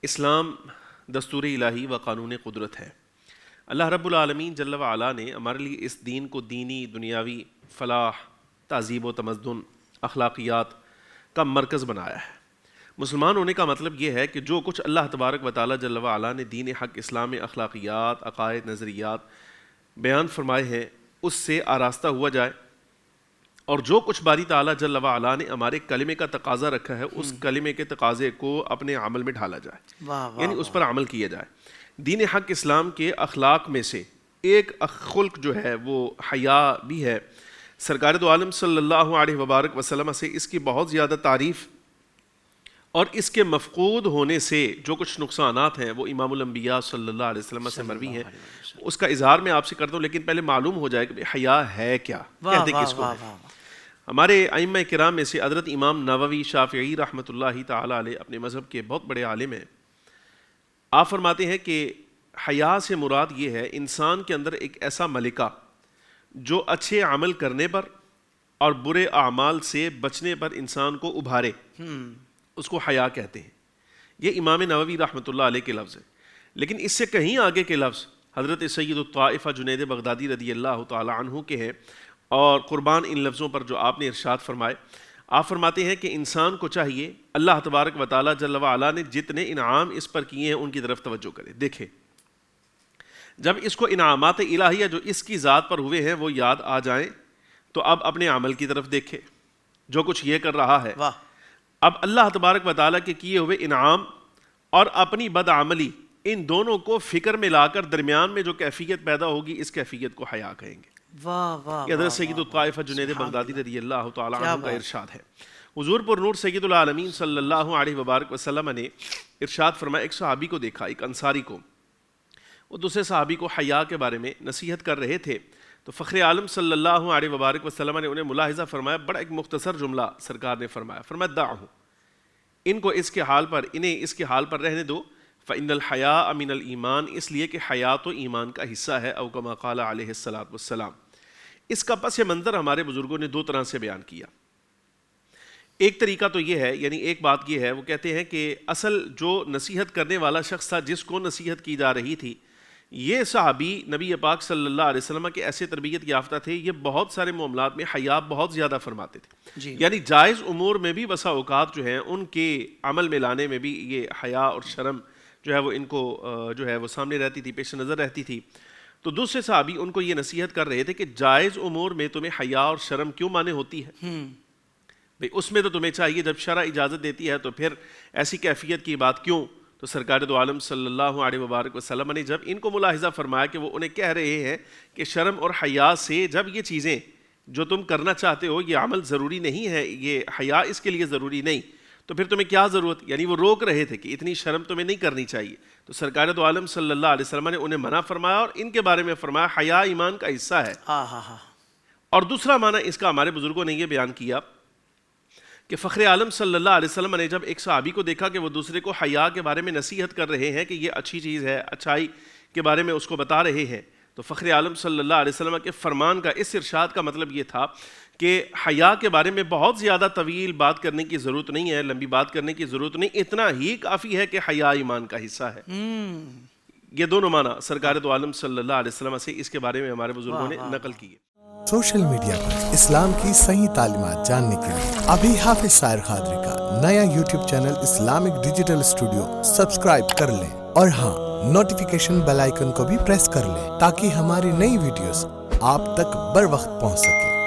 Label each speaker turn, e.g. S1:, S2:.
S1: اسلام دستور الہی و قانون قدرت ہے۔ اللہ رب العالمین جل و علا نے ہمارے لیے اس دین کو دینی، دنیاوی فلاح، تہذیب و تمدن، اخلاقیات کا مرکز بنایا ہے۔ مسلمان ہونے کا مطلب یہ ہے کہ جو کچھ اللہ تبارک و تعالیٰ جل و علا نے دین حق اسلام میں اخلاقیات، عقائد، نظریات بیان فرمائے ہیں اس سے آراستہ ہوا جائے، اور جو کچھ باری تعالیٰ جل و علا نے ہمارے کلمے کا تقاضا رکھا ہے اس کلمے کے تقاضے کو اپنے عمل میں ڈھالا جائے، یعنی اس پر عمل کیا جائے۔ دین حق اسلام کے اخلاق میں سے ایک خلق جو ہے وہ حیا بھی ہے۔ سرکار دو عالم صلی اللہ علیہ وبارک وسلم سے اس کی بہت زیادہ تعریف اور اس کے مفقود ہونے سے جو کچھ نقصانات ہیں وہ امام الانبیاء صلی اللہ علیہ وسلم سے مروی ہیں۔ اس کا اظہار میں آپ سے کرتا ہوں، لیکن پہلے معلوم ہو جائے کہ حیا ہے کیا، کہتے کس کو ہے۔ ہمارے ائمہ کرام میں سے حضرت امام نووی شافعی رحمۃ اللہ تعالی علیہ اپنے مذہب کے بہت بڑے عالم ہیں۔ آپ فرماتے ہیں کہ حیا سے مراد یہ ہے انسان کے اندر ایک ایسا ملکہ جو اچھے عمل کرنے پر اور برے اعمال سے بچنے پر انسان کو ابھارے، اس کو حیا کہتے ہیں۔ یہ امام نووی رحمۃ اللہ علیہ کے لفظ ہیں، لیکن اس سے کہیں آگے کے لفظ حضرت سید الطائفہ جنید بغدادی رضی اللہ تعالی عنہ کے ہیں، اور قربان ان لفظوں پر جو آپ نے ارشاد فرمائے۔ آپ فرماتے ہیں کہ انسان کو چاہیے اللہ تبارک و تعالیٰ جل و علا نے جتنے انعام اس پر کیے ہیں ان کی طرف توجہ کرے۔ دیکھیں، جب اس کو انعامات الہیہ جو اس کی ذات پر ہوئے ہیں وہ یاد آ جائیں تو اب اپنے عمل کی طرف دیکھے، جو کچھ یہ کر رہا ہے۔ اب اللہ تبارک و تعالیٰ کے کیے ہوئے انعام اور اپنی بدعملی، ان دونوں کو فکر میں لا کر درمیان میں جو کیفیت پیدا ہوگی اس کیفیت کو حیا کہیں گے۔ یہ حضرت سید الطائفہ جنید بغدادی رضی اللہ تعالی عنہ کا ارشاد ہے۔ حضور پر نور سید العالمین صلی اللہ علیہ وبارک وسلم نے ارشاد فرمایا، ایک صحابی کو دیکھا، ایک انصاری کو، وہ دوسرے صحابی کو حیا کے بارے میں نصیحت کر رہے تھے، تو فخر عالم صلی اللہ علیہ وبارک وسلم نے انہیں ملاحظہ فرمایا، بڑا ایک مختصر جملہ سرکار نے فرمایا دعہم، ان کو اس کے حال پر، انہیں اس کے حال پر رہنے دو، فإن الحیاء من الایمان، اس لیے کہ حیا تو ایمان کا حصہ ہے، او کما قال علیہ الصلوۃ والسلام۔ اس کا پس منظر ہمارے بزرگوں نے دو طرح سے بیان کیا۔ ایک طریقہ تو یہ ہے، یعنی ایک بات یہ ہے، وہ کہتے ہیں کہ اصل جو نصیحت کرنے والا شخص تھا جس کو نصیحت کی جا رہی تھی، یہ صحابی نبی پاک صلی اللہ علیہ وسلم کے ایسے تربیت یافتہ تھے، یہ بہت سارے معاملات میں حیا بہت زیادہ فرماتے تھے، یعنی جائز امور میں بھی بسا اوقات جو ہیں ان کے عمل میں لانے میں بھی یہ حیا اور شرم جو ہے وہ ان کو جو ہے وہ سامنے رہتی تھی، پیش نظر رہتی تھی۔ تو دوسرے صحابی ان کو یہ نصیحت کر رہے تھے کہ جائز امور میں تمہیں حیا اور شرم کیوں مانے ہوتی ہے؟ بھئی اس میں تو تمہیں چاہیے، جب شرع اجازت دیتی ہے تو پھر ایسی کیفیت کی بات کیوں؟ تو سرکار دو عالم صلی اللہ علیہ وبارک وسلم نے جب ان کو ملاحظہ فرمایا کہ وہ انہیں کہہ رہے ہیں کہ شرم اور حیا سے جب یہ چیزیں جو تم کرنا چاہتے ہو یہ عمل ضروری نہیں ہے، یہ حیا اس کے لیے ضروری نہیں، تو پھر تمہیں کیا ضرورت؟ یعنی وہ روک رہے تھے کہ اتنی شرم تمہیں نہیں کرنی چاہیے۔ تو سرکار دو عالم صلی اللہ علیہ وسلم نے انہیں منع فرمایا اور ان کے بارے میں فرمایا حیا ایمان کا حصہ ہے۔ اور دوسرا معنی اس کا ہمارے بزرگوں نے یہ بیان کیا کہ فخر عالم صلی اللہ علیہ وسلم نے جب ایک صحابی کو دیکھا کہ وہ دوسرے کو حیا کے بارے میں نصیحت کر رہے ہیں کہ یہ اچھی چیز ہے، اچھائی کے بارے میں اس کو بتا رہے ہیں، تو فخر عالم صلی اللہ علیہ وسلم کے فرمان کا، اس ارشاد کا مطلب یہ تھا کہ حیا کے بارے میں بہت زیادہ طویل بات کرنے کی ضرورت نہیں ہے، لمبی بات کرنے کی ضرورت نہیں، اتنا ہی کافی ہے کہ حیا ایمان کا حصہ ہے۔ یہ دونوں معنی سرکار دو عالم صلی اللہ علیہ وسلم سے اس کے بارے میں ہمارے بزرگوں نے نقل کی ہے۔
S2: سوشل میڈیا پر اسلام کی صحیح تعلیمات جاننے کے لیے ابھی حافظ سائر قادری کا نیا YouTube channel Islamic digital studio subscribe کر لیں، اور ہاں، نوٹیفیکیشن بیل آئیکن کو بھی پریس کر لیں تاکہ ہماری نئی ویڈیوز آپ تک بر وقت پہنچ سکے۔